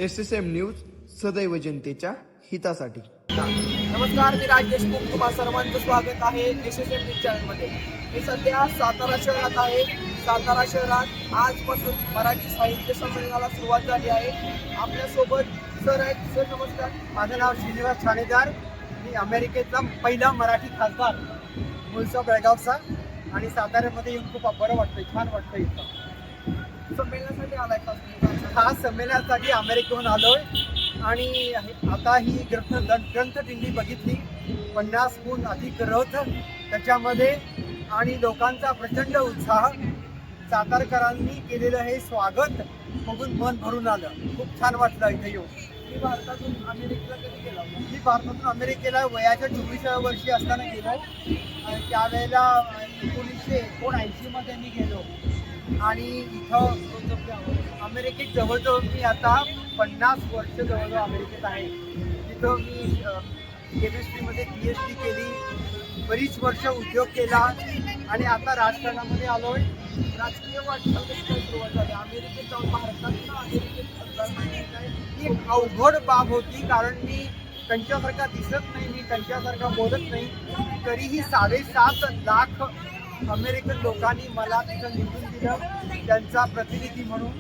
SSM news सदैव जनतेच्या हितासाठी। नमस्कार, मी राज देशमुख, तुम्हा सर्वांचं स्वागत आहे SSM न्यूज चॅनलमध्ये। मी सध्या सातारा शहरात आहे। सातारा शहरात आजपासून मराठी साहित्य संमेलनाला सुरुवात झाली आहे। आपल्यासोबत सर आहेत। सर नमस्कार। माझं नाव श्रीनिवास ठाणेदार, मी अमेरिकेतला पहिला मराठी खासदार, मूळचा बेळगावचा, आणि साताऱ्यामध्ये येऊन खूप बरं वाटतंय, छान वाटतं इथं। संमेलनासाठी आलाय का? हा संमेलनासाठी अमेरिकेहून आलोय आणि आता ही ग्रंथदिंडी बघितली, 50हून अधिक रथ त्याच्यामध्ये, आणि लोकांचा प्रचंड उत्साह, सातारकरांनी केलेलं हे स्वागत बघून मन भरून आलं। खूप छान वाटलं इथे येऊन। मी भारतातून अमेरिकेला कधी गेला? मी भारतातून अमेरिकेला वयाच्या 24व्या वर्षी असताना गेलो, आणि त्यावेळेला 1979 मध्ये मी गेलो। आणि इथं अमेरिकेत जवळजवळ मी आता 50 वर्ष जवळजवळ अमेरिकेत आहे। तिथं मी केमिस्ट्रीमध्ये PhD केली, बरीच वर्ष उद्योग केला, आणि आता राजकारणामध्ये आलोय। राजकीय वाटचाल कशी काय सुरुवात झाली? अमेरिकेत जाऊन भारतातून अमेरिकेत ही एक अवघड बाब होती, कारण मी त्यांच्यासारखा दिसत नाही, मी त्यांच्यासारखा बोलत नाही, तरीही 7.5 लाख अमेरिकन लोकांनी मला तिथं निवडून दिलं त्यांचा प्रतिनिधी म्हणून,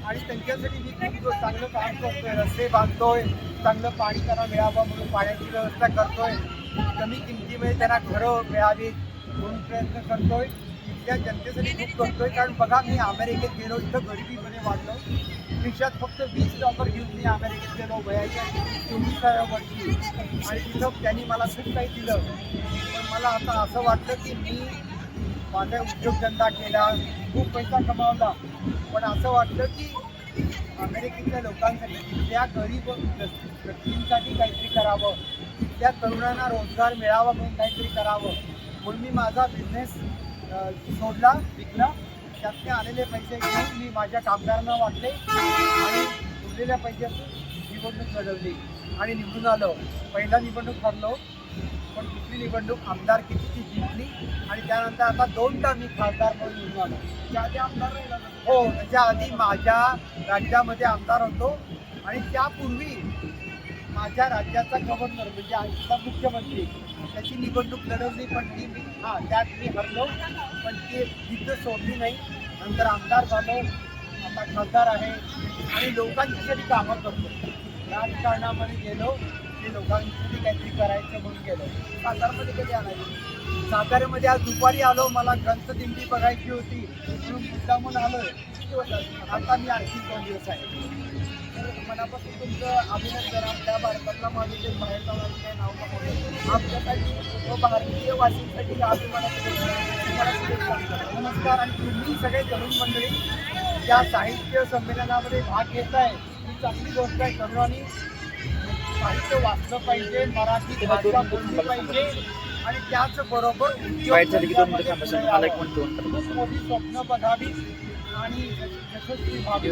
आणि त्यांच्यासाठी मी खूप चांगलं काम करतोय। रस्ते बांधतोय, चांगलं पाणी त्यांना मिळावं म्हणून पाण्याची व्यवस्था करतोय, कमी किमतीमध्ये त्यांना घरं मिळावीत म्हणून प्रयत्न करतोय। इथल्या जनतेसाठी खूप करतोय, कारण बघा, मी अमेरिकेत गेलो, इथं गरिबीमध्ये वाढलो, खिशात फक्त $20 घेऊन मी अमेरिकेत गेलो वयाच्या 24व्या वर्षी, आणि तिथं त्यांनी मला खूप काही दिलं। पण मला आता असं वाटतं की मी माझा उद्योगधंदा केला, खूप पैसा कमावला, पण असं वाटलं की अमेरिकेतल्या लोकांसाठी, तिथल्या गरीब व्यक्तींसाठी काहीतरी करावं, तिथल्या तरुणांना रोजगार मिळावा म्हणून काहीतरी करावं, म्हणून मी माझा बिझनेस सोडला, विकला। त्यातले आलेले पैसे घेऊन मी माझ्या कामगारांना वाटले, आणि उरलेल्या पैशातून निवडणूक लढवली आणि निवडून आलो। पहिला निवडणूक हरलो, पण दुसरी निवडणूक आमदारकीची जिंकली, आणि त्यानंतर आता 2दा मी खासदार म्हणून निवडून आलो। त्याआधी आमदार राहिला का? हो, त्याच्या आधी माझ्या राज्यामध्ये आमदार होतो, आणि त्यापूर्वी माझ्या राज्याचा गव्हर्नर म्हणजे आजचा मुख्यमंत्री, त्याची निवडणूक लढवली, पण ती त्यात मी हरलो, पण ती जिद्द सोडली नाही। नंतर आमदार झालो, आता खासदार आहे, आणि लोकांच्यासाठी कामं करतो। राजकारणामध्ये गेलो की लोकांसाठी काहीतरी करायचं म्हणून गेलो। सातारमध्ये कधी आलाय? साताऱ्यामध्ये आज दुपारी आलो, मला ग्रंथदिंडी बघायची होती म्हणून मुद्दामून आलोय। आता मी आणखी 2 दिवस आहे। मनापासून तुमचं अभिनंदन। आपल्या भारतातला माणूस एक बाहेर जाऊन आपले नाव कमवलं, आपल्यासाठी व भारतीय वासींसाठी अभिमानाची नमस्कार, आणि तुम्ही सगळे तरुण मंडळी या साहित्य संमेलनामध्ये भाग घेताय, ही चांगली गोष्ट आहे। तरुणांनी साहित्य वाचलं पाहिजे, मराठी भाषा बोलली पाहिजे, आणि त्याचबरोबर खूप मोठी स्वप्न बघावी आणि यशस्वी व्हावी।